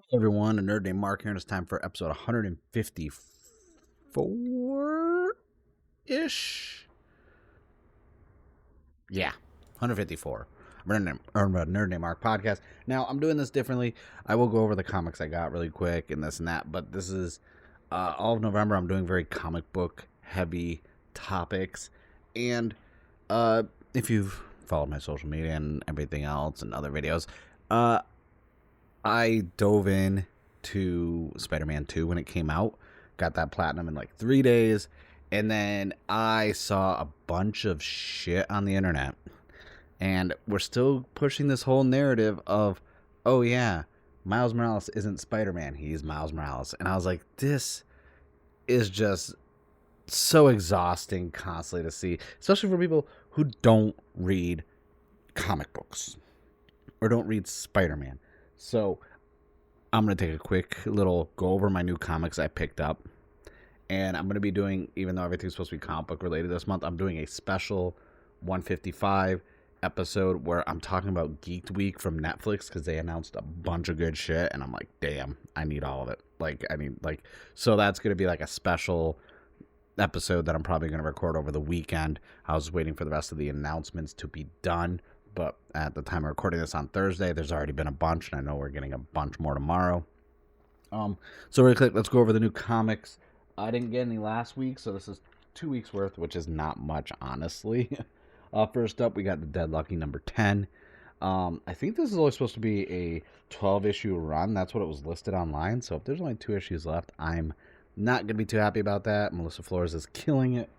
Hey everyone, a nerd named Mark here, and it's time for episode 154 ish. Yeah, 154. I'm a nerd named Mark podcast. Now, I'm doing this differently. I will go over the comics I got really quick and this and that, but this is all of November. I'm doing very comic book heavy topics. And uh, if you've followed my social media and everything else and other videos, uh, I dove in to Spider-Man 2 when it came out. Got that platinum in like 3 days. And then I saw a bunch of shit on the internet. And we're still pushing this whole narrative of, oh yeah, Miles Morales isn't Spider-Man. He's Miles Morales. And I was like, this is just so exhausting constantly to see, especially for people who don't read comic books or don't read Spider-Man. So I'm going to take a quick little go over my new comics I picked up. And I'm going to be doing, even though everything's supposed to be comic book related this month, I'm doing a special 155 episode where I'm talking about Geeked Week from Netflix because they announced a bunch of good shit. And I'm like, damn, I need all of it. So that's going to be like a special episode that I'm probably going to record over the weekend. I was waiting for the rest of the announcements to be done, but at the time of recording this on Thursday, there's already been a bunch, and I know we're getting a bunch more tomorrow. So really quick, let's go over the new comics. I didn't get any last week, so this is 2 weeks worth, which is not much, honestly. First up, we got the Dead Lucky number 10. I think this is only supposed to be a 12-issue run. That's what it was listed online. So if there's only 2 issues left, I'm not going to be too happy about that. Melissa Flores is killing it.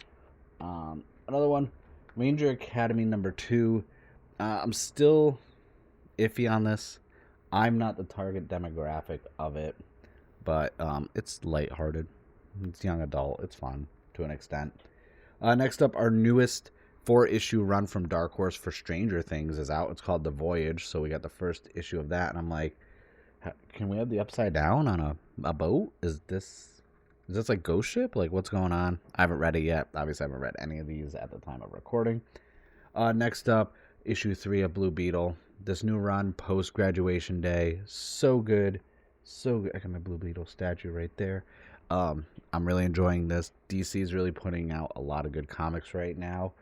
Another one, Ranger Academy number 2. I'm still iffy on this. I'm not the target demographic of it, but it's lighthearted. It's young adult. It's fun to an extent. Next up, our newest 4-issue run from Dark Horse for Stranger Things is out. It's called The Voyage. So we got the first issue of that, and I'm like, can we have the upside down on a boat? Is this like Ghost Ship? Like, what's going on? I haven't read it yet. Obviously, I haven't read any of these at the time of recording. Next up, issue 3 of Blue Beetle. This new run, post-graduation day. So good. So good. I got my Blue Beetle statue right there. I'm really enjoying this. DC is really putting out a lot of good comics right now.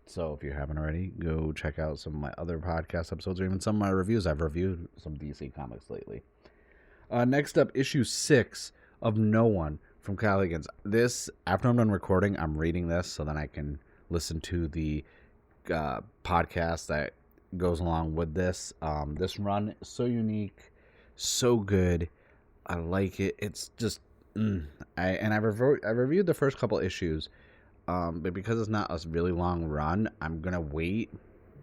So if you haven't already, go check out some of my other podcast episodes or even some of my reviews. I've reviewed some DC comics lately. Next up, issue 6 of No One from Kyle Higgins. This, after I'm done recording, I'm reading this so then I can listen to the podcast that goes along with this. This run is so unique, so good. I like it. It's just, I reviewed the first couple issues, but because it's not a really long run, I'm gonna wait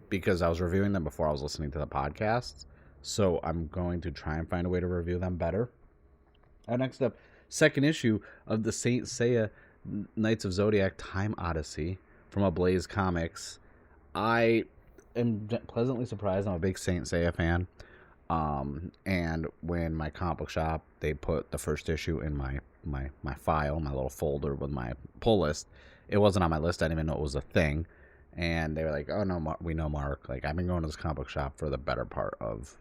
because I was reviewing them before I was listening to the podcasts. So I'm going to try and find a way to review them better. Next up, second issue of the Saint Seiya Knights of Zodiac Time Odyssey from Ablaze Comics. I am pleasantly surprised. I'm a big Saint Seiya fan. And when my comic book shop, they put the first issue in my file, my little folder with my pull list. It wasn't on my list. I didn't even know it was a thing. And they were like, oh no, we know Mark. Like, I've been going to this comic book shop for the better part of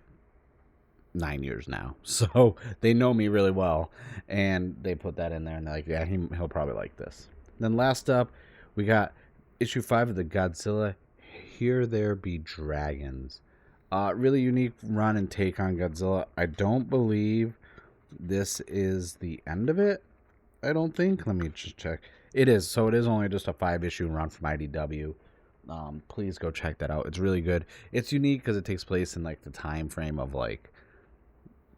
9 years now. So they know me really well. And they put that in there and they're like, yeah, he'll probably like this. Then last up, we got issue 5 of the Godzilla Here There Be Dragons. Really unique run and take on Godzilla. I don't believe this is the end of it. I don't think. Let me just check. It is. So it is only just a 5-issue run from IDW. Please go check that out. It's really good. It's unique because it takes place in like the time frame of like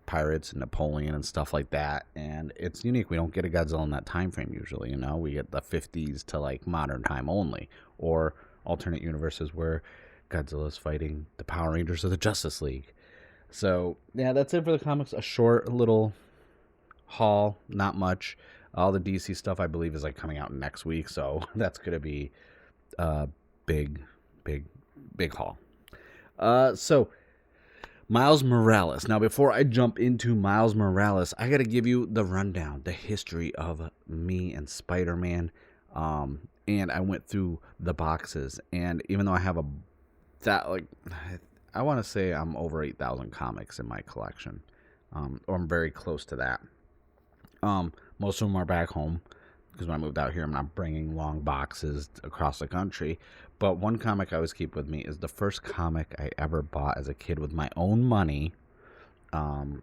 pirates and Napoleon and stuff like that. And it's unique. We don't get a Godzilla in that time frame usually. You know, we get the 50s to like modern time only, or alternate universes where Godzilla's fighting the Power Rangers of the Justice League. So, yeah, that's it for the comics. A short little haul, not much. All the DC stuff, I believe, is like coming out next week. So, that's going to be a big haul. So, Miles Morales. Now, before I jump into Miles Morales, I got to give you the rundown, the history of me and Spider-Man. And I went through the boxes. And even though I have I want to say I'm over 8,000 comics in my collection. or I'm very close to that. Most of them are back home because when I moved out here, I'm not bringing long boxes across the country. But one comic I always keep with me is the first comic I ever bought as a kid with my own money. And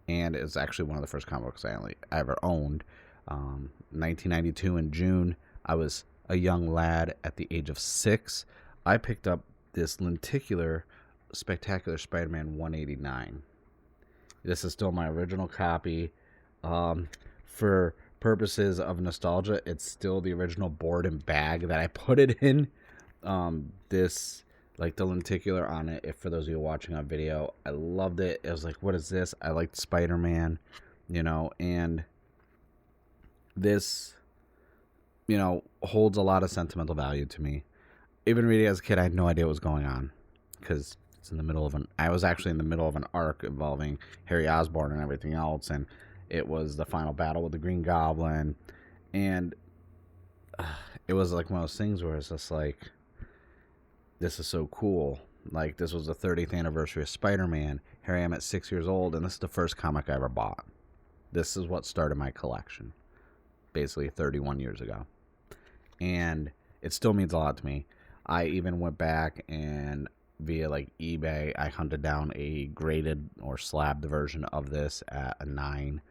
it's actually one of the first comic books I ever owned. 1992 in June, I was a young lad at the age of 6. I picked up this lenticular Spectacular Spider-Man 189. This is still my original copy. For purposes of nostalgia, it's still the original board and bag that I put it in. This, like the lenticular on it, if for those of you watching on video, I loved it. It was like, what is this? I liked Spider-Man, and this, holds a lot of sentimental value to me. Even reading it as a kid, I had no idea what was going on because I was actually in the middle of an arc involving Harry Osborn and everything else, and it was the final battle with the Green Goblin, and it was like one of those things where it's just like, this is so cool. Like, this was the 30th anniversary of Spider-Man. Here I am at 6 years old, and this is the first comic I ever bought. This is what started my collection, basically 31 years ago. And it still means a lot to me. I even went back and via like eBay, I hunted down a graded or slabbed version of this at a 9.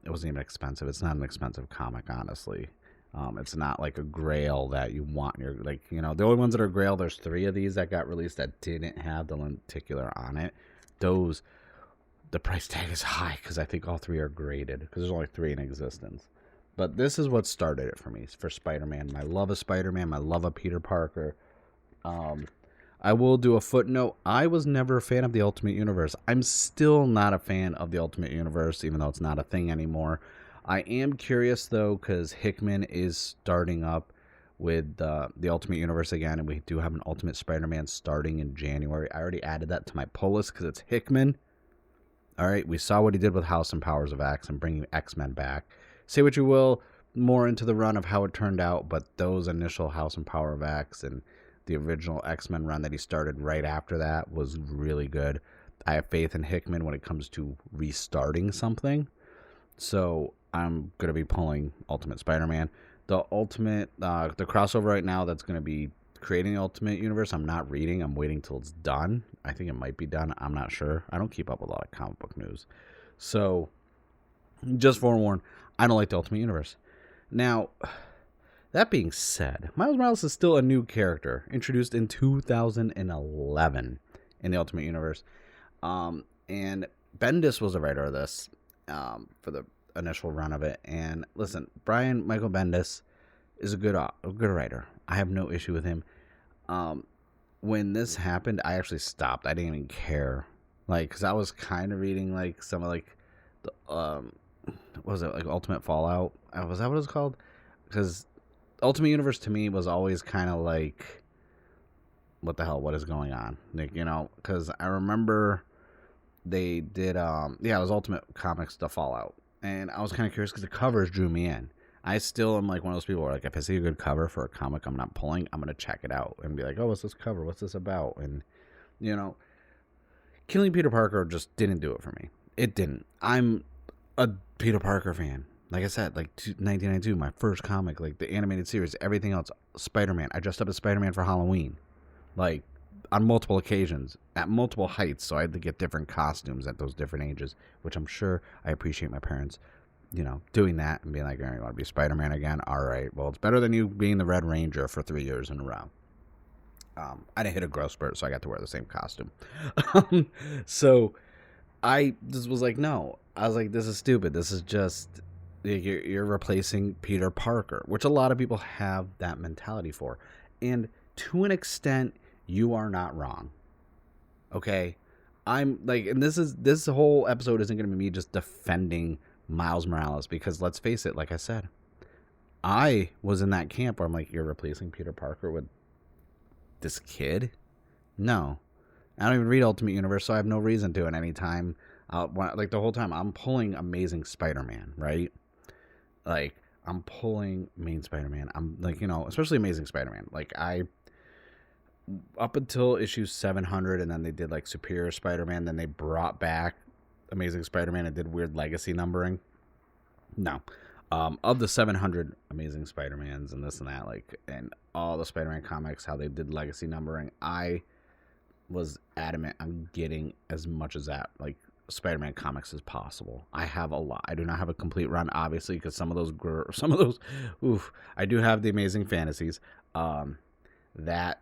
It wasn't even expensive. It's not an expensive comic, honestly. It's not like a grail that you want. You're like, the only ones that are grail, there's 3 of these that got released that didn't have the lenticular on it. Those, the price tag is high because I think all 3 are graded because there's only 3 in existence. But this is what started it for me, for Spider-Man. My love of Spider-Man, my love of Peter Parker. I will do a footnote. I was never a fan of the Ultimate Universe. I'm still not a fan of the Ultimate Universe, even though it's not a thing anymore. I am curious, though, because Hickman is starting up with the Ultimate Universe again, and we do have an Ultimate Spider-Man starting in January. I already added that to my pull list because it's Hickman. All right, we saw what he did with House and Powers of X and bringing X-Men back. Say what you will, more into the run of how it turned out, but those initial House and Power of X and the original X-Men run that he started right after that was really good. I have faith in Hickman when it comes to restarting something. So I'm going to be pulling Ultimate Spider-Man. The crossover right now that's going to be creating the Ultimate Universe, I'm not reading. I'm waiting till it's done. I think it might be done. I'm not sure. I don't keep up with a lot of comic book news. So just forewarned, I don't like the Ultimate Universe. Now, that being said, Miles Morales is still a new character, introduced in 2011 in the Ultimate Universe. And Bendis was the writer of this for the initial run of it. And listen, Brian Michael Bendis is a good writer. I have no issue with him. When this happened, I actually stopped. I didn't even care. Because I was kind of reading, some of, the, what was it, Ultimate Fallout? Was that what it was called? Because Ultimate Universe to me was always kind of like, what the hell, what is going on? Because I remember they did, it was Ultimate Comics to Fallout. And I was kind of curious because the covers drew me in. I still am one of those people where, if I see a good cover for a comic I'm not pulling, I'm going to check it out and be like, oh, what's this cover? What's this about? And, killing Peter Parker just didn't do it for me. It didn't. I'm a Peter Parker fan. Like I said, 1992, my first comic, the animated series, everything else, Spider-Man. I dressed up as Spider-Man for Halloween, on multiple occasions, at multiple heights, so I had to get different costumes at those different ages, which I'm sure I appreciate my parents, doing that and being like, oh, you want to be Spider-Man again? All right, well, it's better than you being the Red Ranger for 3 years in a row. I didn't hit a growth spurt, so I got to wear the same costume. So I just was like, no. I was like, this is stupid. This is just... You're replacing Peter Parker, which a lot of people have that mentality for. And to an extent, you are not wrong. Okay? And this whole episode isn't going to be me just defending Miles Morales because let's face it, like I said, I was in that camp where I'm like, you're replacing Peter Parker with this kid? No. I don't even read Ultimate Universe, so I have no reason to at any time. The whole time, I'm pulling Amazing Spider-Man, right? I'm pulling main Spider-Man. I'm especially Amazing Spider-Man. Up until issue 700, and then they did Superior Spider-Man. Then they brought back Amazing Spider-Man and did weird legacy numbering. No. Of the 700 Amazing Spider-Mans and this and that, like, and all the Spider-Man comics, how they did legacy numbering, I was adamant on getting as much as that, like, Spider-Man comics as possible. I have a lot. I do not have a complete run, obviously, because some of those, I do have the Amazing Fantasies. That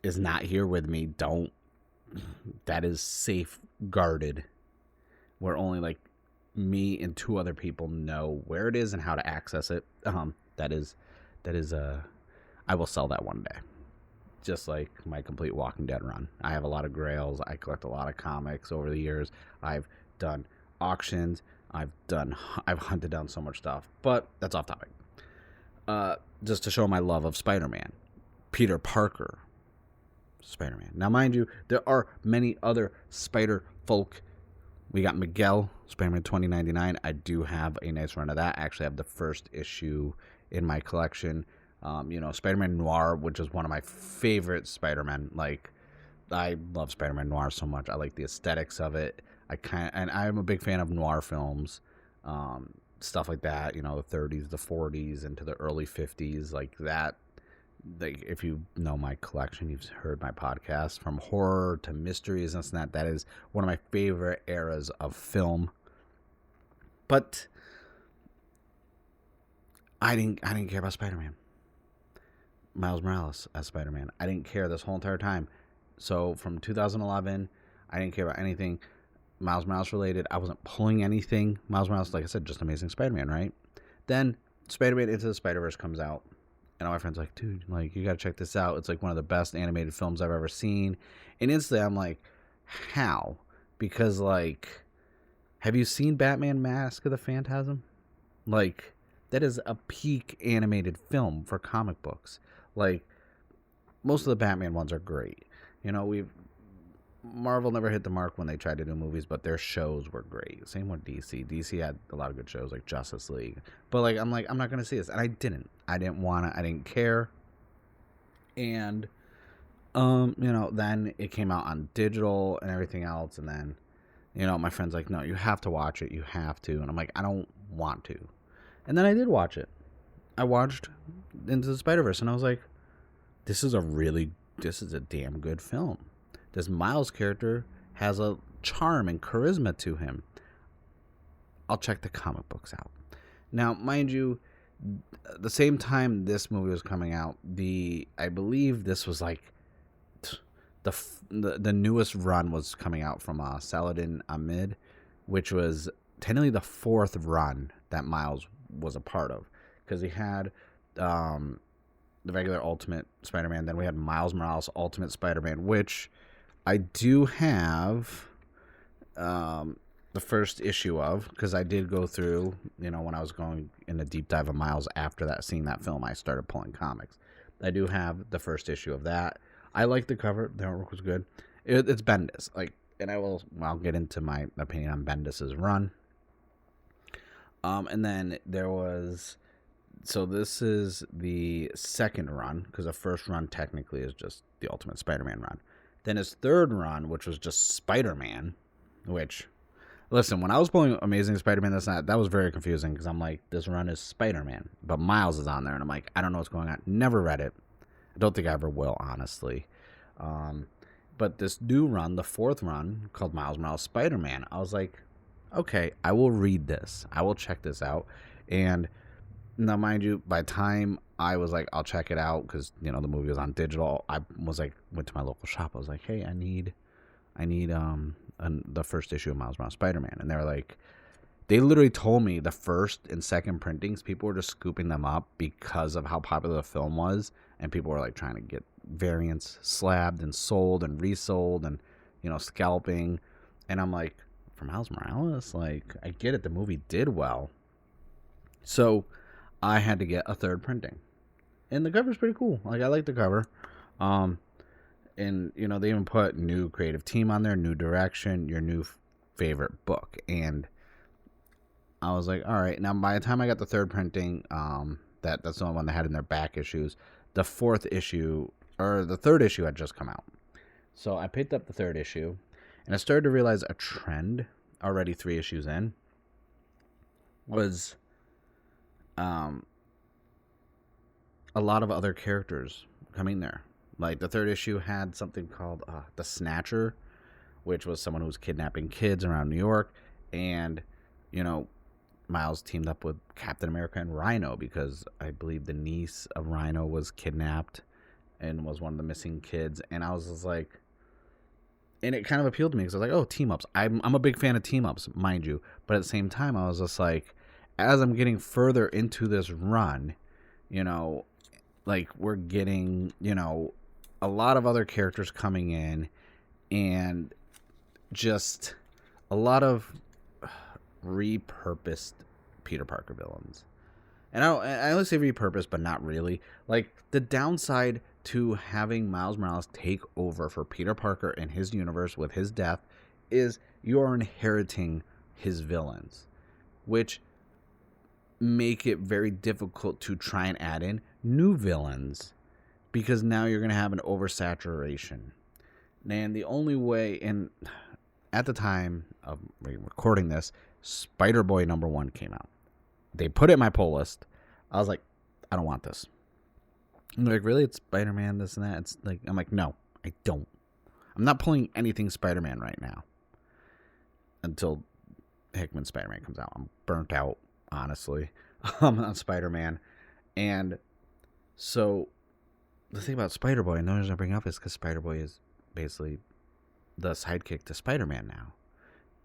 is not here with me. That is safeguarded, where only, like, me and 2 other people know where it is and how to access it. That is, I will sell that one day. Just like my complete Walking Dead run. I have a lot of grails. I collect a lot of comics over the years. I've done auctions. I've hunted down so much stuff. But that's off topic. Just to show my love of Spider-Man. Peter Parker, Spider-Man. Now, mind you, there are many other Spider folk. We got Miguel, Spider-Man 2099. I do have a nice run of that. I actually have the first issue in my collection. Spider-Man Noir, which is one of my favorite Spider-Man. Like, I love Spider-Man Noir so much. I like the aesthetics of it. And I'm a big fan of noir films, stuff like that. The 30s, the 40s, into the early 50s, like that. Like, if you know my collection, you've heard my podcast, from horror to mysteries and this and that. That is one of my favorite eras of film. But I didn't care about Spider-Man. Miles Morales as Spider-Man. I didn't care this whole entire time. So from 2011, I didn't care about anything Miles Morales related. I wasn't pulling anything. Miles Morales, like I said, just Amazing Spider-Man, right? Then Spider-Man Into the Spider-Verse comes out. And all my friends are like, dude, like, you got to check this out. It's like one of the best animated films I've ever seen. And instantly I'm like, how? Because, like, have you seen Batman Mask of the Phantasm? Like, that is a peak animated film for comic books. Like, most of the Batman ones are great. Marvel never hit the mark when they tried to do movies, but their shows were great. Same with DC. DC had a lot of good shows, like Justice League. But, like, I'm not going to see this. And I didn't. I didn't want to. I didn't care. And, then it came out on digital and everything else. And then, my friend's like, no, you have to watch it. You have to. And I'm like, I don't want to. And then I did watch it. I watched Into the Spider-Verse, and I was like, this is a damn good film. This Miles character has a charm and charisma to him. I'll check the comic books out. Now, mind you, the same time this movie was coming out, I believe this was like the newest run was coming out from Saladin Ahmed, which was technically the 4th run that Miles was a part of, because he had the regular Ultimate Spider-Man, then we had Miles Morales Ultimate Spider-Man, which I do have the first issue of, because I did go through, when I was going in a deep dive of Miles after that, seeing that film, I started pulling comics. I do have the first issue of that. I like the cover. The artwork was good. It's Bendis. And I'll get into my opinion on Bendis's run. And then there was, so this is the second run, because the first run technically is just the Ultimate Spider-Man run. Then his third run, which was just Spider-Man, which, listen, when I was pulling Amazing Spider-Man, that was very confusing, because I'm like, this run is Spider-Man, but Miles is on there, and I'm like, I don't know what's going on. Never read it. I don't think I ever will, honestly. But this new run, the 4th run, called Miles Morales Spider-Man, I was like, okay, I will read this. I will check this out. And now, mind you, by the time I was like, I'll check it out, because, the movie was on digital, I was like, went to my local shop. I was like, hey, I need the first issue of Miles Morales Spider-Man. And they were like, they literally told me the first and second printings, people were just scooping them up because of how popular the film was. And people were like trying to get variants slabbed and sold and resold and, scalping. And I'm like, for Miles Morales, like, I get it. The movie did well. So I had to get a third printing. And the cover's pretty cool. Like, I like the cover. And, they even put new creative team on there, new direction, your new favorite book. And I was like, all right. Now, by the time I got the third printing, that's the only one they had in their back issues. The third issue had just come out. So I picked up the third issue, and I started to realize a trend already 3 issues in, was a lot of other characters coming there. Like the 3rd issue had something called the Snatcher, which was someone who was kidnapping kids around New York, and Miles teamed up with Captain America and Rhino because I believe the niece of Rhino was kidnapped and was one of the missing kids. And I was just like, and it kind of appealed to me because I was like, oh, team ups. I'm a big fan of team ups, mind you. But at the same time, I was just like, as I'm getting further into this run, like we're getting, a lot of other characters coming in and just a lot of repurposed Peter Parker villains. And I only say repurposed, but not really. Like, the downside to having Miles Morales take over for Peter Parker in his universe with his death is you're inheriting his villains, which make it very difficult to try and add in new villains because now you're going to have an oversaturation. And the only way, and at the time of recording this, Spider-Boy #1 came out. They put it in my pull list. I was like, I don't want this. And they're like, really? It's Spider-Man, this and that? It's like, I'm like, no, I don't. I'm not pulling anything Spider-Man right now until Hickman's Spider-Man comes out. I'm burnt out, honestly, on Spider-Man. And so the thing about Spider-Boy, and the reason I bring up is because Spider-Boy is basically the sidekick to Spider-Man now.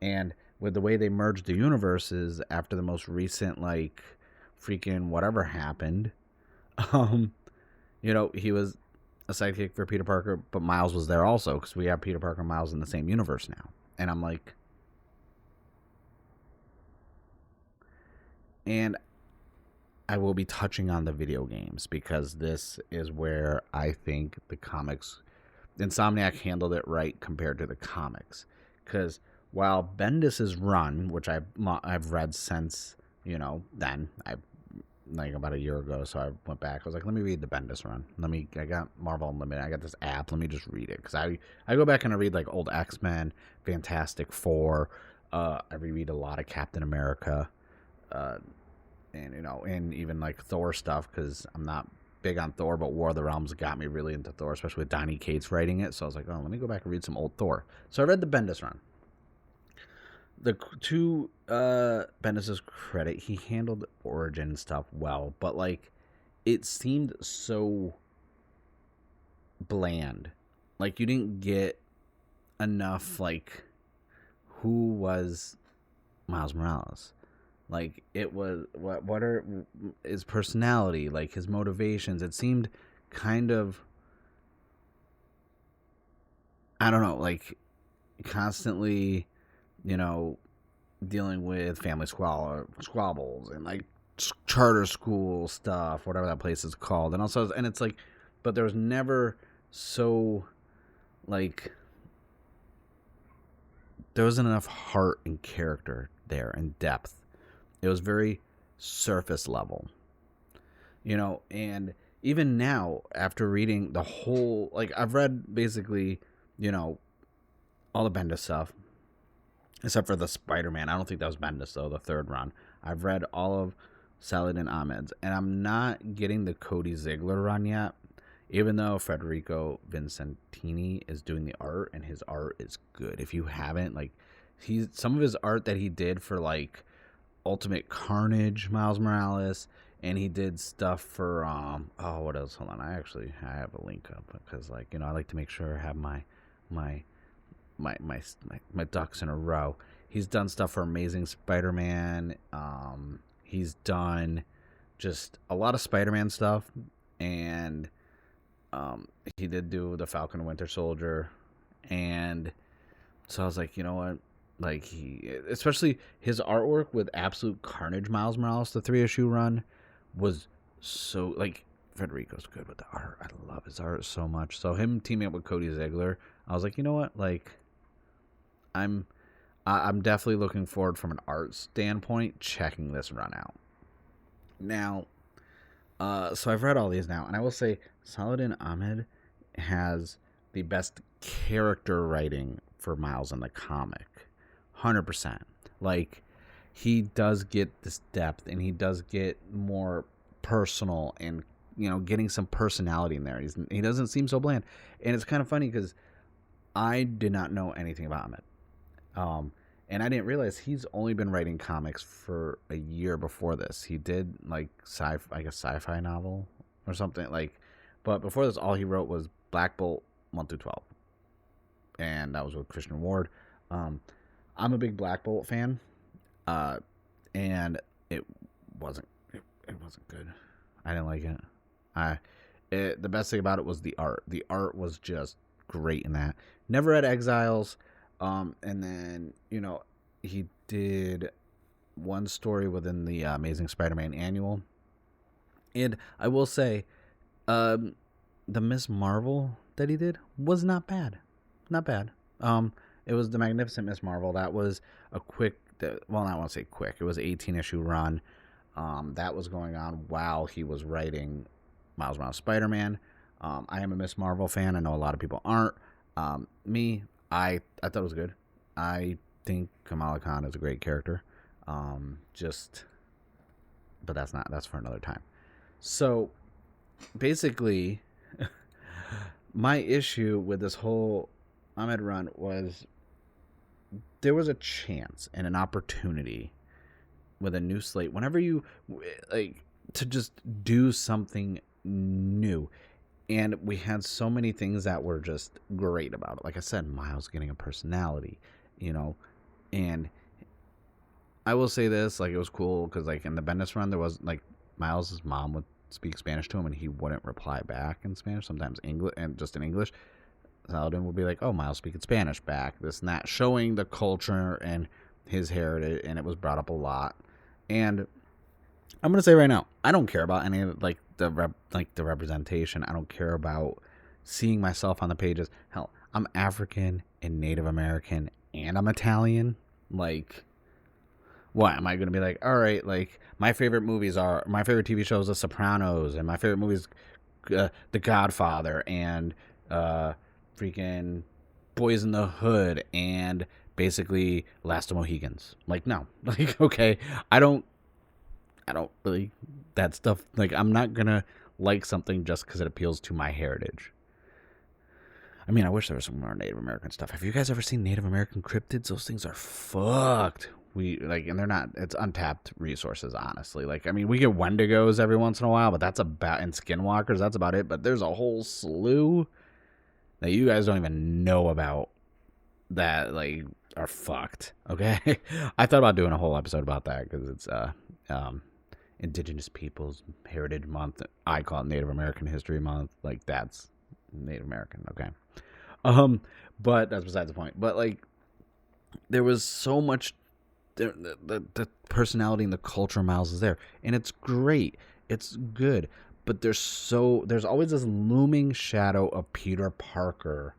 And with the way they merged the universes after the most recent, like, freaking whatever happened, he was a sidekick for Peter Parker, but Miles was there also because we have Peter Parker and Miles in the same universe now. And I'm like, and I will be touching on the video games because this is where I think the comics, Insomniac handled it right compared to the comics. Because while Bendis's run, which I've read since, then, like about a year ago, so I went back. I was like, let me read the Bendis run. I got Marvel Unlimited. I got this app. Let me just read it. Because I go back and I read like old X-Men, Fantastic Four. I reread a lot of Captain America. And even like Thor stuff, because I'm not big on Thor, but War of the Realms got me really into Thor, especially with Donny Cates writing it. So I was like, oh, let me go back and read some old Thor. So I read the Bendis run. To Bendis' credit, he handled origin stuff well, but like it seemed so bland. Like you didn't get enough like who was Miles Morales. Like it was what are his personality, like his motivations. It seemed kind of, I don't know, like constantly, dealing with family squabbles and like charter school stuff, whatever that place is called. And also, and it's like, but there was never so like, there wasn't enough heart and character there and depth. It was very surface level, and even now after reading the whole, like I've read basically, all the Bendis stuff, except for the Spider-Man. I don't think that was Bendis, though, the 3rd run. I've read all of Saladin Ahmed's, and I'm not getting the Cody Ziegler run yet, even though Federico Vincentini is doing the art, and his art is good. If you haven't, like, some of his art that he did for, like, Ultimate Carnage, Miles Morales, and he did stuff for, what else? Hold on, I have a link up, because, like, I like to make sure I have my ducks in a row. He's done stuff for Amazing Spider-Man. He's done just a lot of Spider-Man stuff, and he did do the Falcon and Winter Soldier. And so I was like, you know what? Like especially his artwork with Absolute Carnage Miles Morales, the 3-issue run, was so, like, Federico's good with the art. I love his art so much. So him teaming up with Cody Ziegler, I was like, you know what? Like, I'm definitely looking forward from an art standpoint, checking this run out. Now, so I've read all these now, and I will say Saladin Ahmed has the best character writing for Miles in the comic. 100%. Like, he does get this depth, and he does get more personal, and getting some personality in there. He doesn't seem so bland, and it's kind of funny because I did not know anything about him. And I didn't realize he's only been writing comics for a year before this. He did like sci-fi novel or something like, but before this, all he wrote was Black Bolt 1 through 12, and that was with Christian Ward. I'm a big Black Bolt fan, and it wasn't good. I didn't like it. The best thing about it was the art. The art was just great in that. Never Had Exiles. And then, he did one story within the Amazing Spider-Man annual. And I will say, the Miss Marvel that he did was not bad. Not bad. It was the Magnificent Miss Marvel. That was a quick, well, I won't say quick. It was an 18-issue run. That was going on while he was writing Miles Morales Spider-Man. I am a Miss Marvel fan. I know a lot of people aren't. I thought it was good. I think Kamala Khan is a great character. But that's for another time. So basically, my issue with this whole Ahmed run was there was a chance and an opportunity with a new slate. Whenever you like to just do something new. And we had so many things that were just great about it. Like I said, Miles getting a personality, and I will say this, like, it was cool because, like, in the Bendis run, there was, like, Miles' mom would speak Spanish to him and he wouldn't reply back in Spanish, sometimes English, and just in English. Saladin would be like, oh, Miles speaking Spanish back, this and that, showing the culture and his heritage, and it was brought up a lot. And I'm going to say right now, I don't care about any of, the representation. I don't care about seeing myself on the pages. Hell, I'm African and Native American and I'm Italian. Like, what am I going to be like? All right, like, my favorite TV shows, The Sopranos, and my favorite movies, The Godfather, and freaking Boys in the Hood, and basically Last of Mohicans. Like, no, like, okay, I don't really, that stuff, like, I'm not gonna like something just because it appeals to my heritage. I mean, I wish there was some more Native American stuff. Have you guys ever seen Native American cryptids? Those things are fucked. And they're not, it's untapped resources, honestly. Like, I mean, we get Wendigos every once in a while, but and Skinwalkers, that's about it. But there's a whole slew that you guys don't even know about that, like, are fucked, okay? I thought about doing a whole episode about that because it's, Indigenous Peoples Heritage Month. I call it Native American History Month. Like, that's Native American, okay? But that's besides the point. But, like, there was so much, the personality and the culture of Miles is there, and it's great. It's good, but there's always this looming shadow of Peter Parker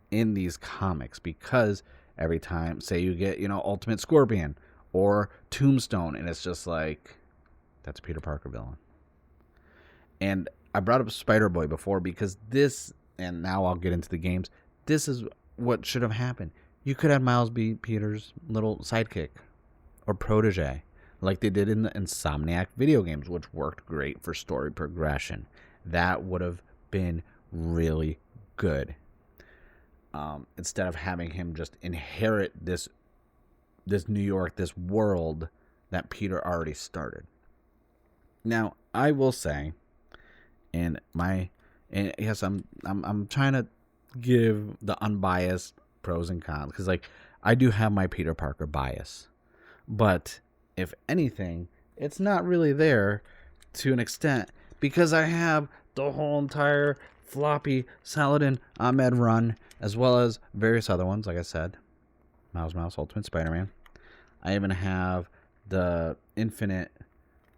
in these comics, because every time, say you get, Ultimate Scorpion or Tombstone, and it's just like, that's a Peter Parker villain. And I brought up Spider-Boy before because this, and now I'll get into the games, this is what should have happened. You could have Miles be Peter's little sidekick or protege, like they did in the Insomniac video games, which worked great for story progression. That would have been really good. Instead of having him just inherit this New York, this world that Peter already started. Now, I will say, and yes, I'm trying to give the unbiased pros and cons, because, like, I do have my Peter Parker bias, but if anything, it's not really there to an extent, because I have the whole entire floppy Saladin Ahmed run, as well as various other ones, like I said, Miles Morales Ultimate Spider-Man. I even have the Infinite,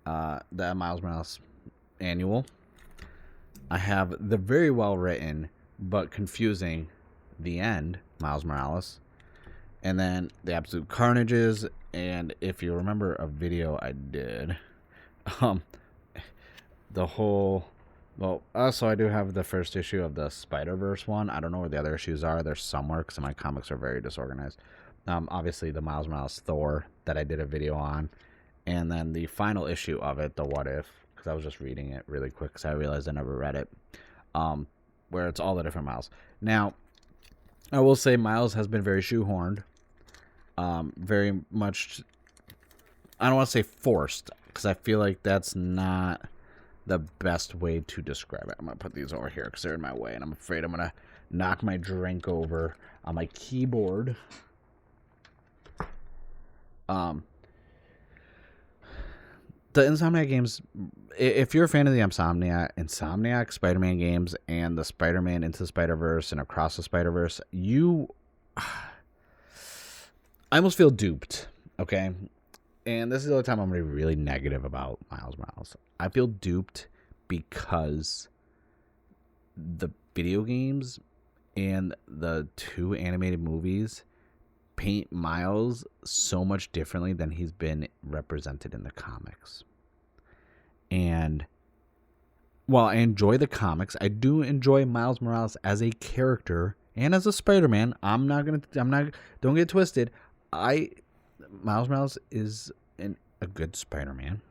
the Miles Morales annual. I have the very well written but confusing The End Miles Morales, and then the Absolute Carnages. And if you remember a video I did, the whole, well, also I do have the first issue of the Spider-Verse one. I don't know where the other issues are. They're somewhere because my comics are very disorganized. Obviously, the Miles Morales Thor that I did a video on, and then the final issue of it, the What If, because I was just reading it really quick because I realized I never read it, where it's all the different Miles. Now, I will say Miles has been very shoehorned, very much. I don't want to say forced because I feel like that's not the best way to describe it. I'm gonna put these over here because they're in my way, and I'm afraid I'm gonna knock my drink over on my keyboard. The Insomniac games, if you're a fan of the Insomniac Spider-Man games and the Spider-Man Into the Spider-Verse and Across the Spider-Verse, I almost feel duped, okay? And this is the only time I'm going to be really negative about Miles Morales. I feel duped because the video games and the 2 animated movies paint Miles so much differently than he's been represented in the comics. And while I enjoy the comics, I do enjoy Miles Morales as a character and as a Spider-Man. Don't get twisted. Miles Morales is a good Spider-Man.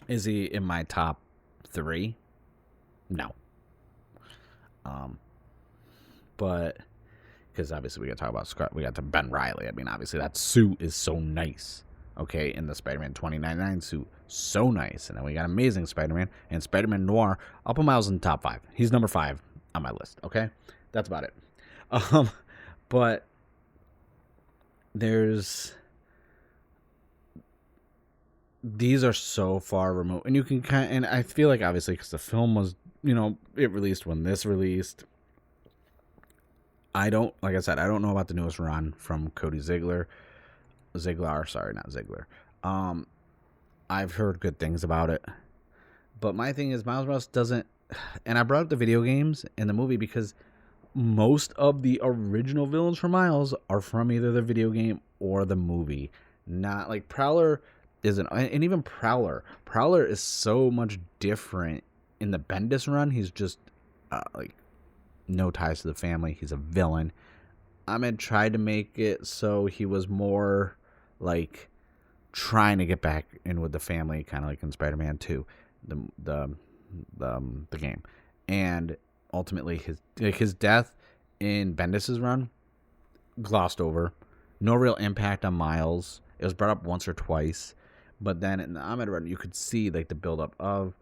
Is he in my top 3? No. But because obviously we got to talk about we got to Ben Reilly. I mean, obviously that suit is so nice. Okay, in the Spider-Man 2099 suit, so nice. And then we got Amazing Spider-Man and Spider-Man Noir. I'll put Miles in the top 5. He's number 5 on my list. Okay, that's about it. But these are so far removed, and you can and I feel like obviously because the film was, it released when this released. Like I said, I don't know about the newest run from Cody Ziegler. Sorry, not Ziegler. I've heard good things about it. But my thing is Miles Morales doesn't, and I brought up the video games and the movie because most of the original villains for Miles are from either the video game or the movie. Not like Prowler isn't, and even Prowler is so much different in the Bendis run. He's just like no ties to the family. He's a villain. Ahmed tried to make it so he was more like trying to get back in with the family, kind of like in Spider-Man 2, the game. And ultimately his death in Bendis' run glossed over. No real impact on Miles. It was brought up once or twice, but then in the Ahmed run you could see like the buildup of,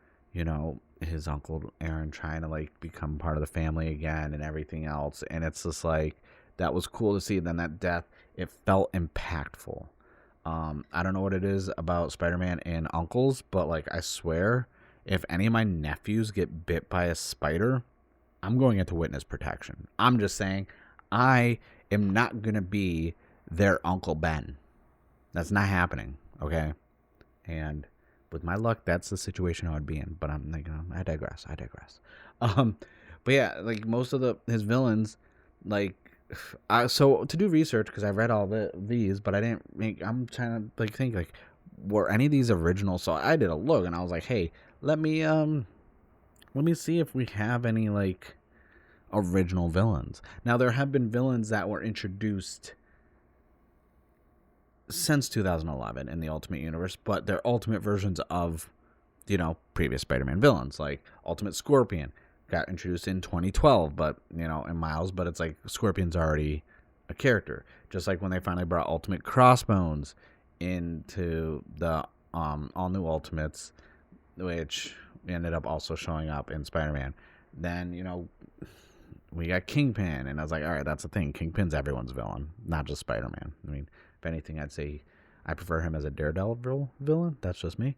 his uncle Aaron trying to like become part of the family again and everything else. And it's just like, that was cool to see. Then that death, it felt impactful. I don't know what it is about Spider-Man and uncles, but like I swear, if any of my nephews get bit by a spider, I'm going into witness protection. I'm just saying, I am not going to be their Uncle Ben. That's not happening, okay? And with my luck, that's the situation I would be in. But I'm like, I digress. But yeah, like most of his villains, like, so to do research, because I read all these, but I didn't I'm trying to like think like, were any of these original? So I did a look and I was like, hey, let me see if we have any like original villains. Now there have been villains that were introduced since 2011 in the Ultimate Universe, but they're ultimate versions of, previous Spider-Man villains. Like Ultimate Scorpion got introduced in 2012, but, in Miles, but it's like Scorpion's already a character. Just like when they finally brought Ultimate Crossbones into the all-new Ultimates, which ended up also showing up in Spider-Man. Then, we got Kingpin, and I was like, all right, that's the thing. Kingpin's everyone's villain, not just Spider-Man. I mean, if anything, I'd say I prefer him as a Daredevil villain. That's just me.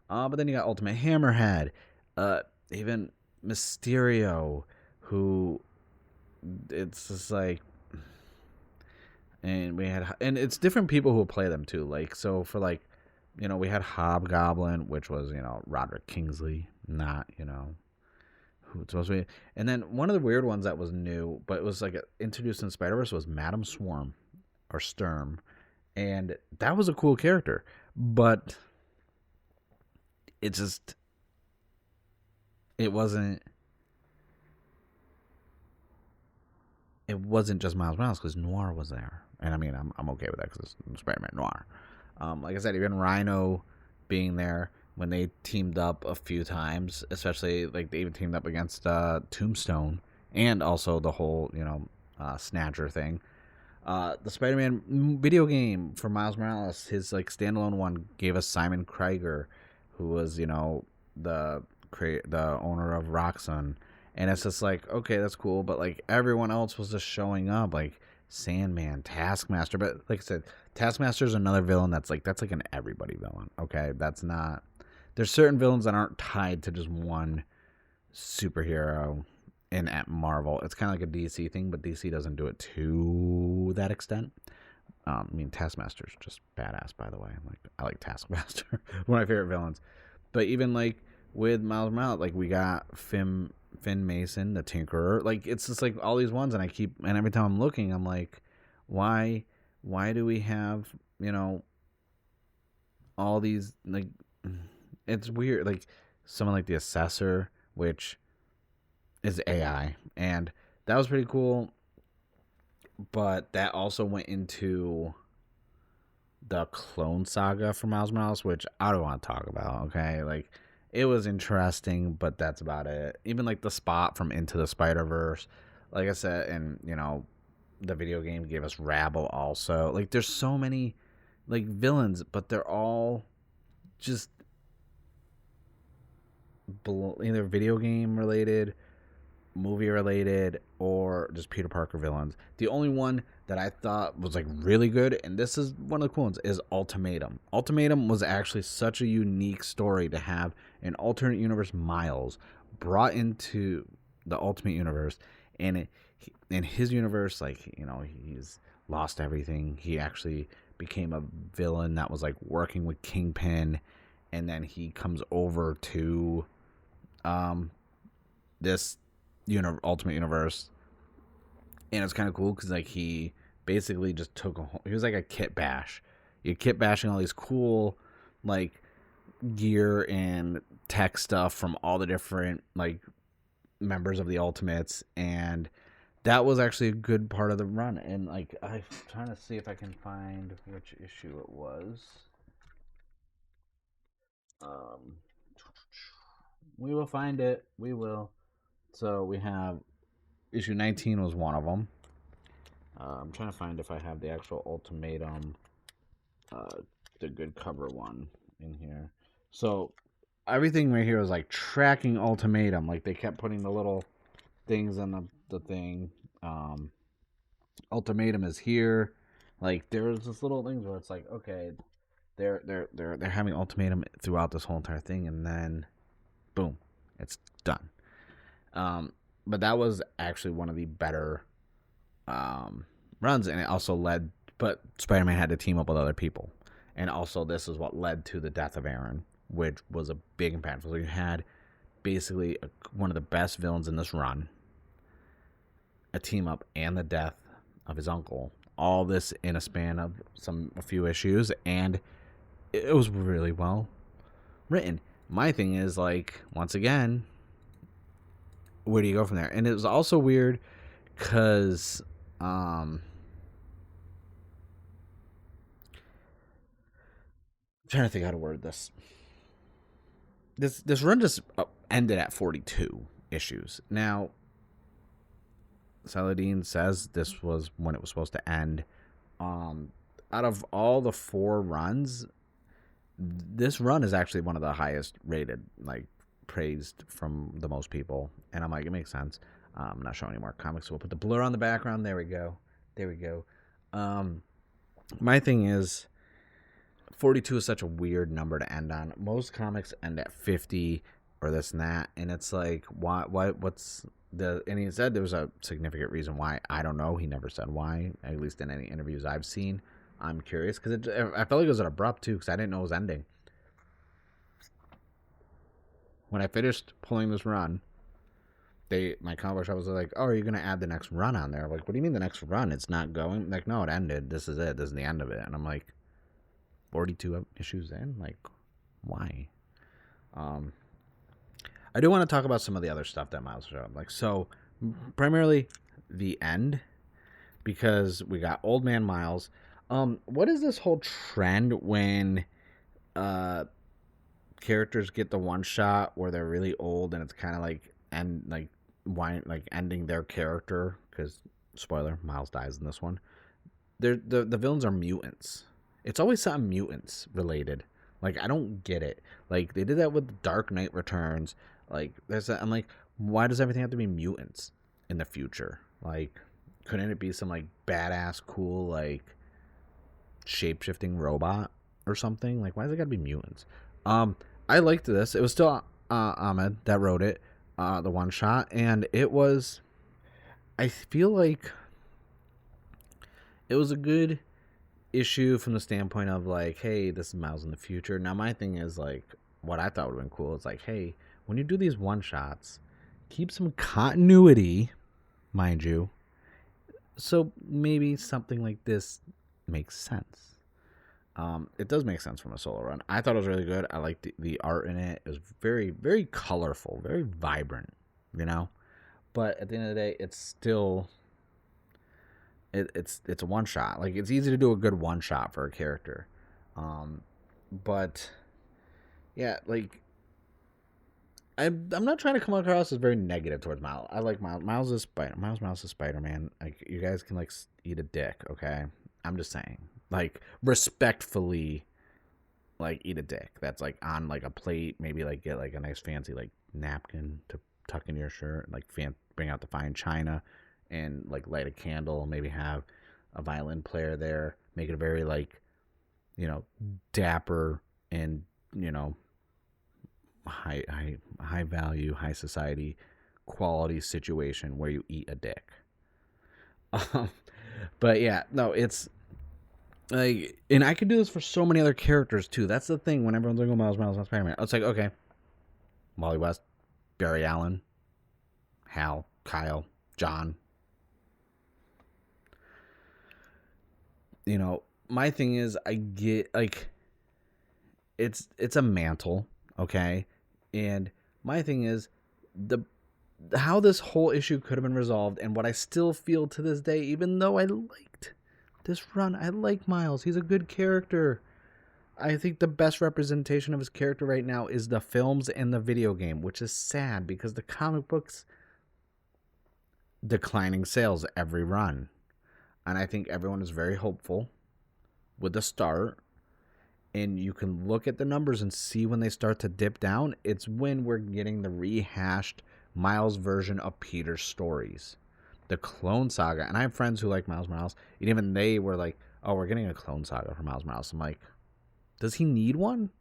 But then you got Ultimate Hammerhead, even Mysterio, who it's just like, and it's different people who play them too. Like, so for like, we had Hobgoblin, which was, Roderick Kingsley, not, who it's supposed to be. And then one of the weird ones that was new, but it was like introduced in Spider-Verse, was Madam Swarm or Sturm. And that was a cool character, but it wasn't just Miles Morales, because Noir was there. and I mean I'm okay with that because it's Spider-Man Noir. Like I said, even Rhino being there when they teamed up a few times, especially like they even teamed up against Tombstone and also the whole Snatcher thing. The Spider-Man video game for Miles Morales, his like standalone one, gave us Simon Krieger, who was the the owner of Roxxon, and it's just like, okay, that's cool, but like everyone else was just showing up, like Sandman, Taskmaster. But like I said, Taskmaster is another villain that's like an everybody villain. Okay, that's not. There's certain villains that aren't tied to just one superhero in at Marvel. It's kind of like a DC thing, but DC doesn't do it to that extent. I mean, Taskmaster's just badass, by the way. I like Taskmaster, one of my favorite villains. But even like with Miles Morales, like we got Finn Mason, the Tinkerer. Like it's just like all these ones, and every time I'm looking, I'm like, why do we have all these like? It's weird. Like someone like the Assessor, which is AI, and that was pretty cool. But that also went into the Clone Saga for Miles Morales, which I don't want to talk about. Okay, like it was interesting, but that's about it. Even like the Spot from Into the Spider-Verse, like I said, and the video game gave us Rabble also. Like there's so many like villains, but they're all just either video game related, movie related, or just Peter Parker villains. The only one that I thought was like really good, and this is one of the cool ones, is Ultimatum. Ultimatum was actually such a unique story to have an alternate universe Miles brought into the Ultimate Universe, and in his universe, like he's lost everything. He actually became a villain that was like working with Kingpin, and then he comes over to this Ultimate Universe, and it's kind of cool because like he basically just he was like a kit bash. You're kit bashing all these cool like gear and tech stuff from all the different like members of the Ultimates, and that was actually a good part of the run. And like I'm trying to see if I can find which issue it was. We will find it. We will. So we have issue 19 was one of them. I'm trying to find if I have the actual Ultimatum, the good cover one in here. So everything right here was like tracking Ultimatum. Like they kept putting the little things on the thing. Ultimatum is here. Like there's this little things where it's like, okay, they're having Ultimatum throughout this whole entire thing, and then boom, it's done. But that was actually one of the better runs, and it also led. But Spider-Man had to team up with other people, and also this is what led to the death of Aaron, which was a big impact. So you had basically one of the best villains in this run, a team up, and the death of his uncle. All this in a span of a few issues, and it was really well written. My thing is, like, once again, where do you go from there? And it was also weird because I'm trying to think how to word this. This run just ended at 42 issues. Now, Saladin says this was when it was supposed to end. Out of all the 4 runs, this run is actually one of the highest rated, like praised from the most people, and I'm like, it makes sense. I'm not showing any more comics, so we'll put the blur on the background. There we go. My thing is, 42 is such a weird number to end on. Most comics end at 50 or this and that, and it's like, what's the? And he said there was a significant reason why. I don't know. He never said why, at least in any interviews I've seen. I'm curious because I felt like it was abrupt too, because I didn't know it was ending. When I finished pulling this run, my comic shop was like, "Oh, are you gonna add the next run on there?" I'm like, what do you mean the next run? It's not going. Like, no, it ended. This is it. This is the end of it. And I'm like, 42 issues in. Like, why? I do want to talk about some of the other stuff that Miles showed up. Like, so primarily the end. because we got Old Man Miles. What is this whole trend when uh characters get the one shot where they're really old and it's kind of like end like why like ending their character because spoiler Miles dies in this one. The villains are mutants. It's always something mutants related. Like I don't get it. Like they did that with Dark Knight Returns. Like I'm like, why does everything have to be mutants in the future? Like, couldn't it be some like badass, cool like shape shifting robot or something? Like, why does it gotta be mutants? Um, I liked this. It was still Ahmed that wrote it, the one shot, and it was. I feel like it was a good issue from the standpoint of like, hey, this is Miles in the future. Now my thing is like, what I thought would have been cool is like, hey, when you do these one shots, keep some continuity, mind you. So maybe something like this makes sense. It does make sense from a solo run. I thought it was really good. I liked the art in it. It was very, very colorful, very vibrant, you know. But at the end of the day, it's still it's a one shot. Like it's easy to do a good one shot for a character, but yeah, like I'm not trying to come across as very negative towards Miles. I like Miles. Miles is Spider Man. Like you guys can like eat a dick, okay? I'm just saying, like respectfully, like eat a dick. That's like on like a plate. Maybe like get like a nice fancy like napkin to tuck in your shirt. Like bring out the fine china, and like light a candle. Maybe have a violin player there. Make it a very like, dapper and high value, high society, quality situation where you eat a dick. Um, but yeah, no, it's like, and I could do this for so many other characters too. That's the thing. When everyone's like, "Oh, Miles, Spider-Man," it's like, okay, Wally West, Barry Allen, Hal, Kyle, John. My thing is, I get like, it's a mantle, okay, and my thing is the how this whole issue could have been resolved, and what I still feel to this day, even though I liked this run, I like Miles. He's a good character. I think the best representation of his character right now is the films and the video game, which is sad because the comic books declining sales every run. And I think everyone is very hopeful with the start. And you can look at the numbers and see when they start to dip down. It's when we're getting the rehashed Miles version of Peter's stories. The Clone Saga. And I have friends who like Miles Morales. And even they were like, oh, we're getting a Clone Saga for Miles Morales. I'm like, does he need one?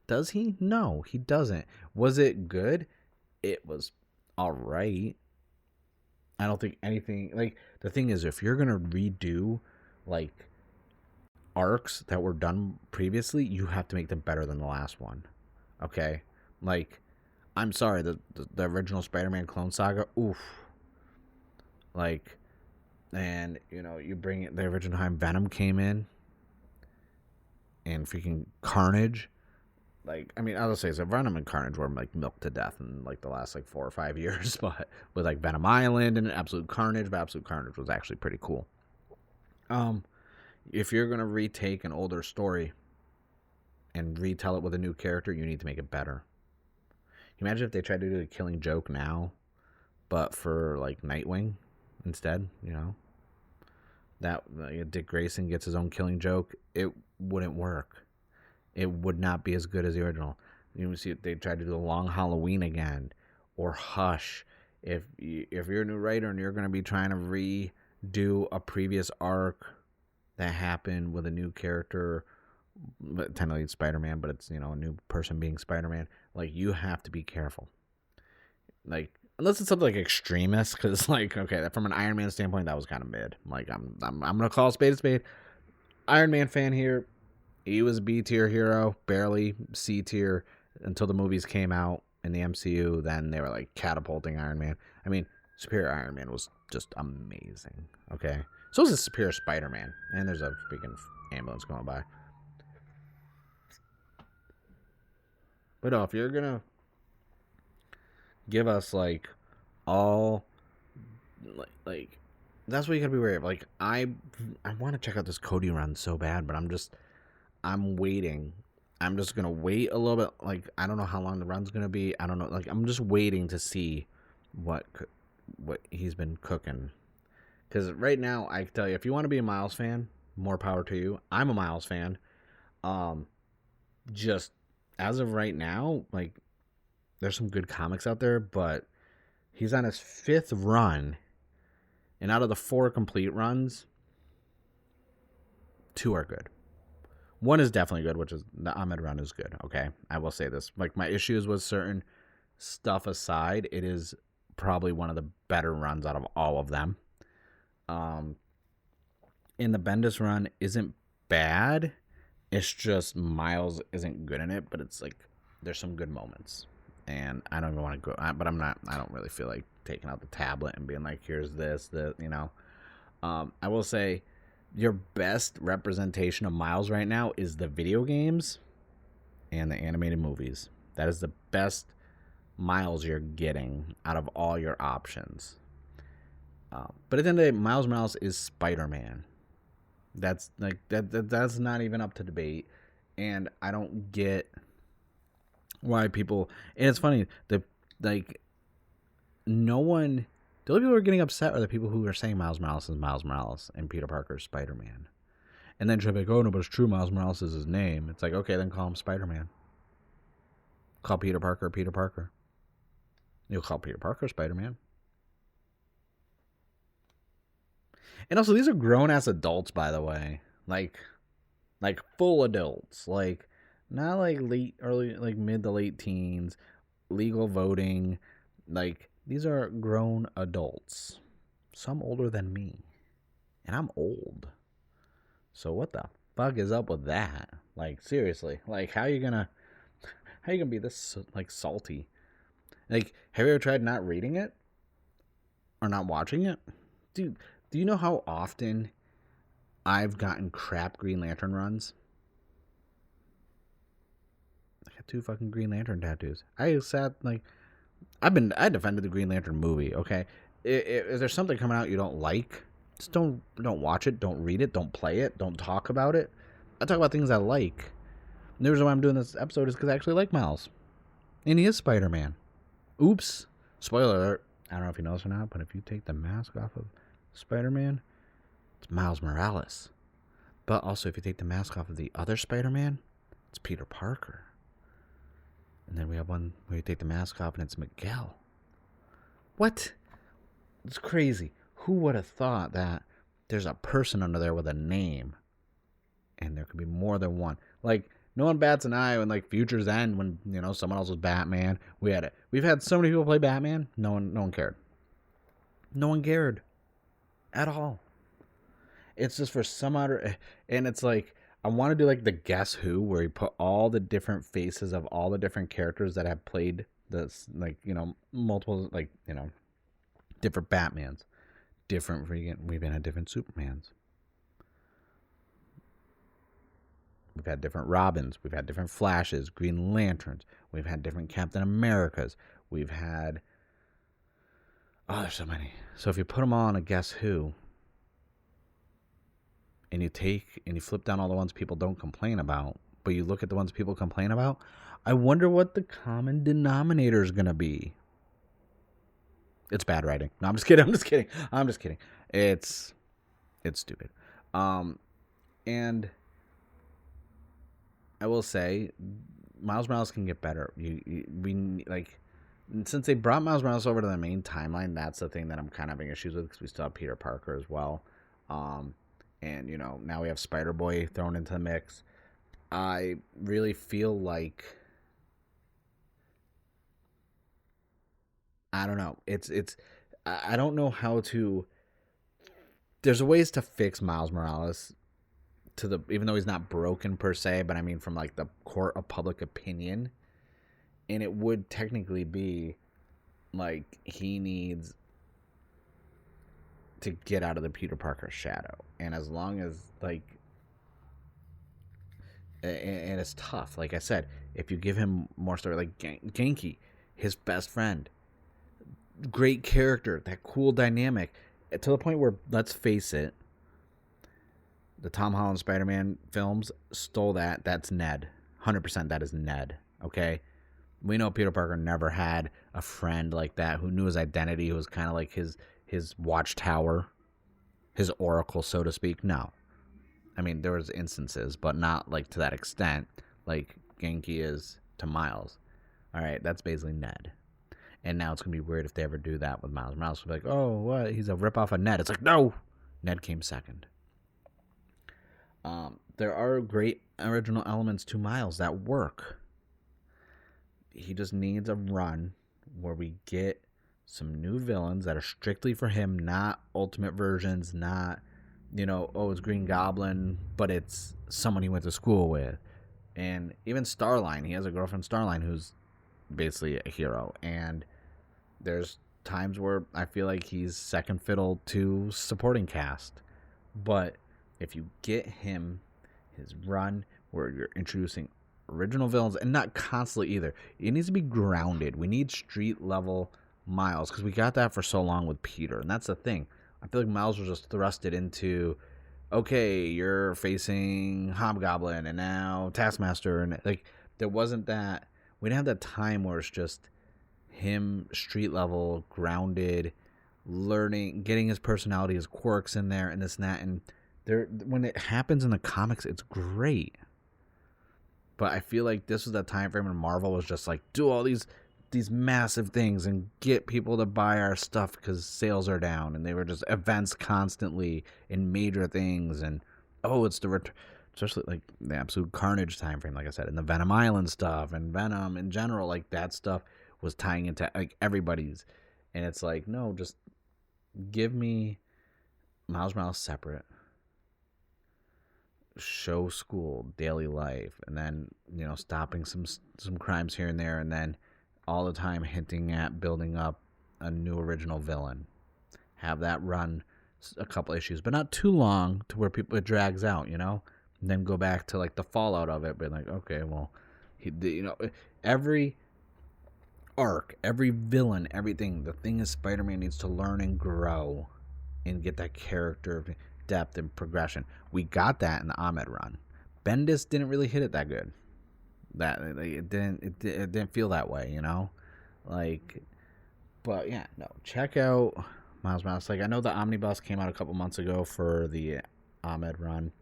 Does he? No, he doesn't. Was it good? It was all right. I don't think anything like the thing is if you're gonna redo like arcs that were done previously, you have to make them better than the last one. Okay? Like, I'm sorry, the original Spider-Man Clone Saga, oof. Like, and you bring it the original time Venom came in and freaking Carnage. Like, I mean, I'll say so Venom and Carnage were like milked to death in like the last like 4 or 5 years, but with like Venom Island and Absolute Carnage, but Absolute Carnage was actually pretty cool. If you're gonna retake an older story and retell it with a new character, you need to make it better. Can you imagine if they tried to do the Killing Joke now, but for like Nightwing instead? That Dick Grayson gets his own Killing Joke. It wouldn't work. It would not be as good as the original. You see, they tried to do a Long Halloween again, or Hush. If you're a new writer and you're going to be trying to redo a previous arc that happened with a new character, technically it's Spider-Man, but it's a new person being Spider-Man. Like you have to be careful. Like unless it's something like extremist, because like okay, from an Iron Man standpoint, that was kind of mid. Like I'm gonna call a spade a spade. Iron Man fan here. He was B tier hero, barely C tier until the movies came out in the MCU. Then they were like catapulting Iron Man. I mean, Superior Iron Man was just amazing. Okay, so is a Superior Spider-Man, and there's a freaking ambulance going by. But no, if you're gonna give us like all like that's what you gotta be wary of. Like I want to check out this Cody run so bad, but I'm waiting. I'm just gonna wait a little bit. Like I don't know how long the run's gonna be. I don't know. Like I'm just waiting to see what he's been cooking. Because right now, I can tell you, if you want to be a Miles fan, more power to you. I'm a Miles fan. Just as of right now, like there's some good comics out there, but he's on his 5th run, and out of the 4 complete runs, 2 are good. 1 is definitely good, which is the Ahmed run is good. Okay, I will say this. Like my issues with certain stuff aside, it is probably one of the better runs out of all of them. In the Bendis run isn't bad. It's just Miles isn't good in it, but it's like there's some good moments. And I don't even want to go, but I don't really feel like taking out the tablet and being like, here's this, you know. I will say your best representation of Miles right now is the video games and the animated movies. That is the best Miles you're getting out of all your options. But at the end of the day, Miles Morales is Spider-Man. That's like that's not even up to debate. And I don't get why people, and it's funny, the only people who are getting upset are the people who are saying Miles Morales is Miles Morales and Peter Parker is Spider-Man. And then try to be like, oh no, but it's true, Miles Morales is his name. It's like, okay, then call him Spider-Man. Call Peter Parker Peter Parker. You'll call Peter Parker Spider-Man. And also, these are grown-ass adults, by the way. Like full adults. Like, not like early, like mid to late teens, legal voting. Like, these are grown adults. Some older than me. And I'm old. So what the fuck is up with that? Like, seriously. Like, how you gonna be this, like, salty? Like, have you ever tried not reading it? Or not watching it? Dude, do you know how often I've gotten crap Green Lantern runs? I got 2 fucking Green Lantern tattoos. I sat, like, I defended the Green Lantern movie, okay? If there's something coming out you don't like, just don't watch it, don't read it, don't play it, don't talk about it. I talk about things I like. And the reason why I'm doing this episode is because I actually like Miles. And he is Spider-Man. Oops. Spoiler alert. I don't know if you know this or not, but if you take the mask off of Spider-Man, it's Miles Morales. But also, if you take the mask off of the other Spider-Man, it's Peter Parker. And then we have one where you take the mask off and it's Miguel. What? It's crazy. Who would have thought that there's a person under there with a name and there could be more than one? Like, no one bats an eye when, like, Future's End, when, you know, someone else was Batman. We've had so many people play Batman. No one cared. No one cared at all. It's just for some other, and it's like, I want to do like the Guess Who, where you put all the different faces of all the different characters that have played this, like, you know, multiple, like, you know, different Batmans, different we've been had different Supermans. We've had different Robins. We've had different Flashes, Green Lanterns. We've had different Captain Americas. We've had, oh, there's so many. So if you put them all on a Guess Who, and you flip down all the ones people don't complain about, but you look at the ones people complain about, I wonder what the common denominator is going to be. It's bad writing. No, I'm just kidding. It's stupid. And I will say, Miles Morales can get better. Since they brought Miles Morales over to the main timeline, that's the thing that I'm kind of having issues with, because we still have Peter Parker as well. And, you know, now we have Spider-Boy thrown into the mix. I really feel like, I don't know. I don't know how to, there's ways to fix Miles Morales even though he's not broken per se, but I mean from like the court of public opinion. And it would technically be like he needs to get out of the Peter Parker shadow. And as long as, like, and it's tough, like I said, if you give him more story, like Genki, his best friend, great character, that cool dynamic, to the point where, let's face it, the Tom Holland Spider-Man films stole that. That's Ned. 100% that is Ned. Okay? We know Peter Parker never had a friend like that who knew his identity, who was kind of like his watchtower, his oracle, so to speak. No. I mean, there was instances, but not like to that extent like Genki is to Miles. All right, that's basically Ned. And now it's going to be weird if they ever do that with Miles. Miles will be like, oh, what? He's a ripoff of Ned. It's like, no! Ned came second. There are great original elements to Miles that work. He just needs a run where we get some new villains that are strictly for him, not ultimate versions, not, it's Green Goblin, but it's someone he went to school with. And even Starline, he has a girlfriend, Starline, who's basically a hero. And there's times where I feel like he's second fiddle to supporting cast. But if you get him his run where you're introducing original villains, and not constantly either, it needs to be grounded. We need street level Miles, because we got that for so long with Peter, and that's the thing. I feel like Miles was just thrusted into, okay, you're facing Hobgoblin and now Taskmaster, and like there wasn't that. We didn't have that time where it's just him street level, grounded, learning, getting his personality, his quirks in there, and this and that. And there, when it happens in the comics, it's great. But I feel like this was that time frame when Marvel was just like, do all these massive things and get people to buy our stuff because sales are down, and they were just events constantly and major things, and it's the especially like the Absolute Carnage time frame, like I said, and the Venom Island stuff and Venom in general, like that stuff was tying into like everybody's, and it's like, no, just give me Miles Morales separate, show school, daily life, and then stopping some crimes here and there, and then all the time hinting at building up a new original villain. Have that run a couple issues, but not too long to where it drags out, and then go back to like the fallout of it, but like, okay, well, every arc, every villain, everything, the thing is Spider-Man needs to learn and grow and get that character depth and progression. We got that in the Ahmed run. Bendis didn't really hit it that good. That it didn't feel that way, like. But yeah, no, check out Miles Morales. Like, I know the omnibus came out a couple months ago for the Ahmed run.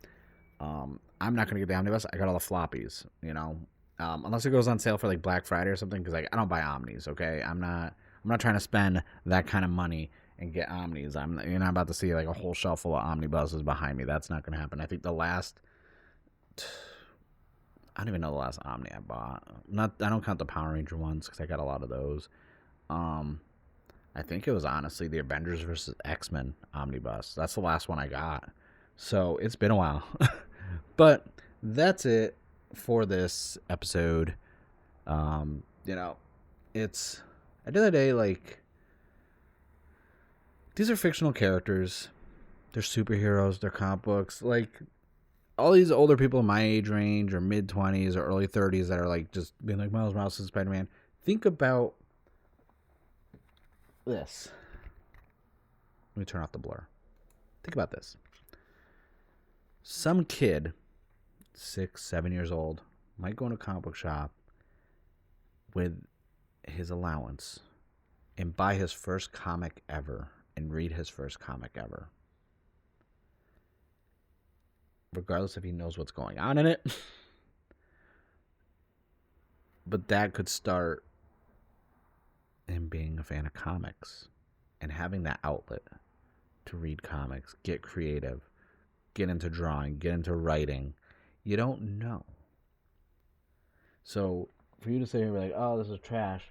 I'm not gonna get the omnibus. I got all the floppies, unless it goes on sale for like Black Friday or something, because like I don't buy omnis. Okay, I'm not trying to spend that kind of money and get omnis. You're not about to see like a whole shelf full of omnibuses behind me. That's not gonna happen. I think I don't even know the last Omni I bought. I don't count the Power Ranger ones because I got a lot of those. I think it was honestly the Avengers vs. X-Men omnibus. That's the last one I got. So it's been a while. But that's it for this episode. It's at the end of the day, like, these are fictional characters. They're superheroes. They're comic books. Like, all these older people in my age range or mid-20s or early 30s that are like just being like, Miles Morales is Spider-Man. Think about this. Let me turn off the blur. Think about this. Some kid, 6, 7 years old, might go in a comic book shop with his allowance and buy his first comic ever and read his first comic ever, regardless if he knows what's going on in it. But that could start him being a fan of comics and having that outlet to read comics, get creative, get into drawing, get into writing. You don't know. So for you to say, like, oh, this is trash,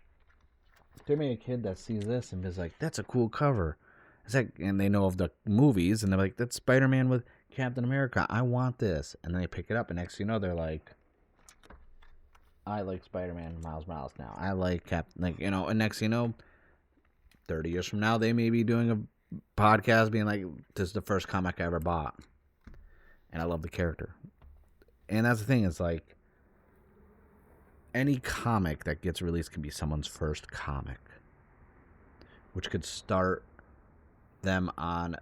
there may be a kid that sees this and is like, that's a cool cover. It's like, and they know of the movies, and they're like, that's Spider-Man with Captain America. I want this. And then they pick it up, and next thing you know, they're like, I like Spider-Man and Miles Morales now. I like Captain, and next thing you know, 30 years from now, they may be doing a podcast being like, this is the first comic I ever bought. And I love the character. And that's the thing, is like, any comic that gets released can be someone's first comic, which could start them on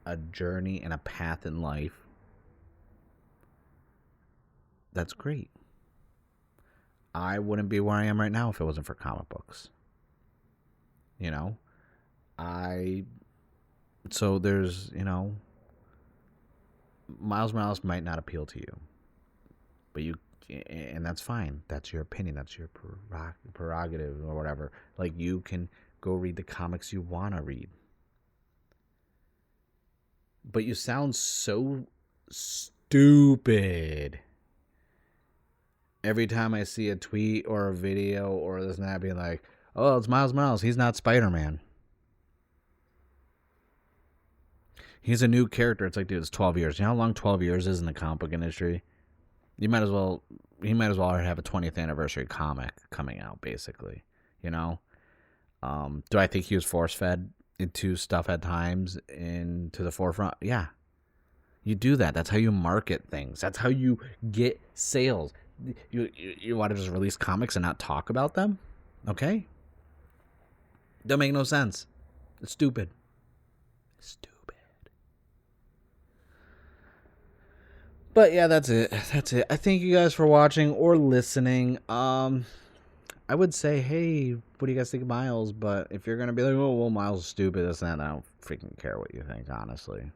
a journey and a path in life, that's great. I wouldn't be where I am right now if it wasn't for comic books. You know, so there's, Miles Morales might not appeal to you, but and that's fine. That's your opinion. That's your prerogative or whatever. Like, you can go read the comics you want to read. But you sound so stupid every time I see a tweet or a video or this and that being like, oh, it's Miles Morales. He's not Spider-Man. He's a new character. It's like, dude, it's 12 years. You know how long 12 years is in the comic book industry? He might as well have a 20th anniversary comic coming out, basically. Do I think he was force-fed into stuff at times into the forefront? Yeah. You do that. That's how you market things. That's how you get sales. You want to just release comics and not talk about them? Okay. Don't make no sense. It's stupid. But yeah, that's it. I thank you guys for watching or listening. I would say, hey, what do you guys think of Miles? But if you're gonna be like, oh, well, Miles is stupid, this and that, I don't freaking care what you think, honestly.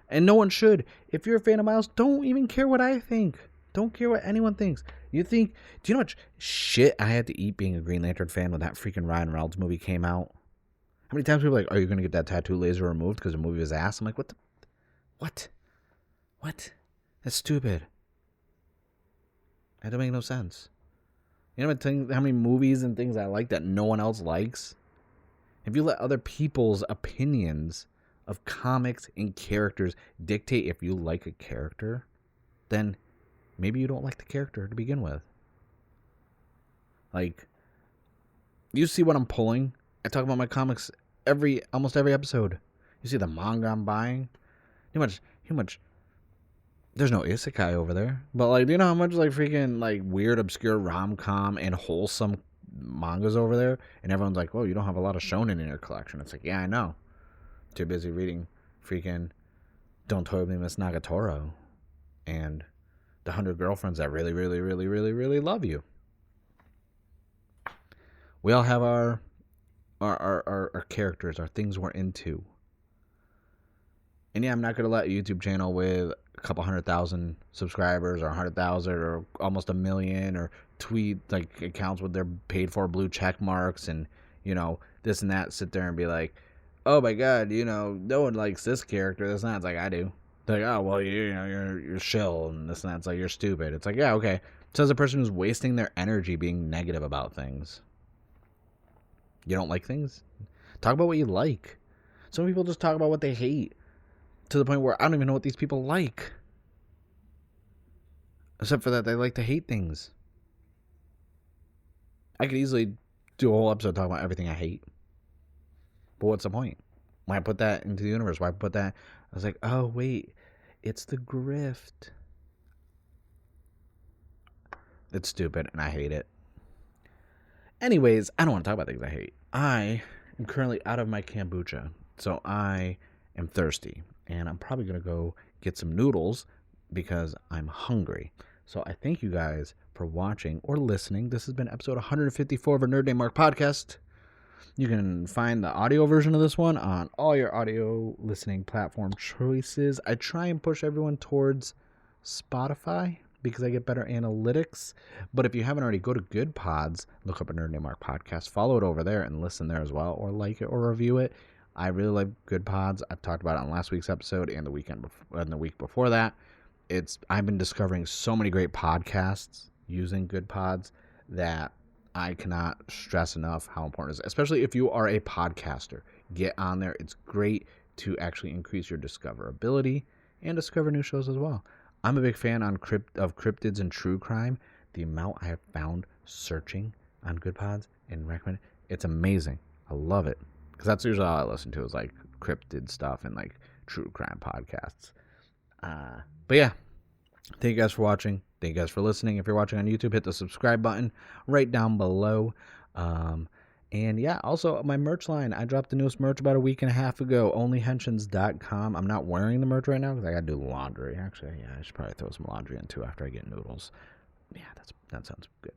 And no one should. If you're a fan of Miles, don't even care what I think. Don't care what anyone thinks. Do you know how much shit I had to eat being a Green Lantern fan when that freaking Ryan Reynolds movie came out? How many times people are like, are you gonna get that tattoo laser removed because the movie was ass? I'm like, what? That's stupid. That don't make no sense. You know how many movies and things I like that no one else likes? If you let other people's opinions of comics and characters dictate if you like a character, then maybe you don't like the character to begin with. Like, you see what I'm pulling? I talk about my comics almost every episode. You see the manga I'm buying? How much there's no isekai over there. But, like, do you know how much, like, freaking, like, weird, obscure rom-com and wholesome mangas over there? And everyone's like, well, you don't have a lot of shonen in your collection. It's like, yeah, I know. Too busy reading freaking Don't Totally Miss Nagatoro and The 100 Girlfriends That Really, Really, Really, Really, Really Love You. We all have our characters, our things we're into. And yeah, I'm not going to let a YouTube channel with a couple 100,000 subscribers or 100,000 or almost 1 million or tweet like accounts with their paid for blue check marks and, this and that, sit there and be like, oh my God, no one likes this character. This and that. It's like, I do. They're like, oh, well, you're shill and this and that. It's like, you're stupid. It's like, yeah, okay. So as a person who's wasting their energy being negative about things. You don't like things? Talk about what you like. Some people just talk about what they hate. To the point where I don't even know what these people like. Except for that, they like to hate things. I could easily do a whole episode talking about everything I hate. But what's the point? Why put that into the universe? Why put that? I was like, oh, wait. It's the grift. It's stupid, and I hate it. Anyways, I don't want to talk about things I hate. I am currently out of my kombucha. So I am thirsty. And I'm probably going to go get some noodles because I'm hungry. So I thank you guys for watching or listening. This has been episode 154 of our Nerd Name Mark podcast. You can find the audio version of this one on all your audio listening platform choices. I try and push everyone towards Spotify because I get better analytics. But if you haven't already, go to Good Pods, look up a Nerd Name Mark podcast, follow it over there and listen there as well, or like it or review it. I really like Good Pods. I talked about it on last week's episode and the week before that. I've been discovering so many great podcasts using Good Pods that I cannot stress enough how important it is, especially if you are a podcaster. Get on there. It's great to actually increase your discoverability and discover new shows as well. I'm a big fan of cryptids and true crime. The amount I have found searching on Good Pods and recommend it's amazing. I love it. Because that's usually all I listen to is like cryptid stuff and like true crime podcasts. But yeah, thank you guys for watching. Thank you guys for listening. If you're watching on YouTube, hit the subscribe button right down below. And yeah, also my merch line. I dropped the newest merch about a week and a half ago, onlyhenshins.com. I'm not wearing the merch right now because I got to do laundry. Actually, yeah, I should probably throw some laundry in too after I get noodles. Yeah, that sounds good.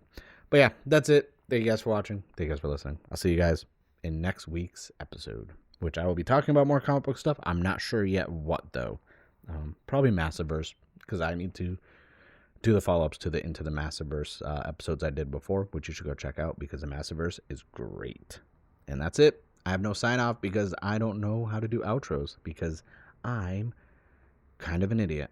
But yeah, that's it. Thank you guys for watching. Thank you guys for listening. I'll see you guys in next week's episode, which I will be talking about more comic book stuff. I'm not sure yet what, though. Probably Massiverse, because I need to do the follow-ups to the Into the Massiverse episodes I did before, which you should go check out because the Massiverse is great. And that's it. I have no sign-off because I don't know how to do outros because I'm kind of an idiot.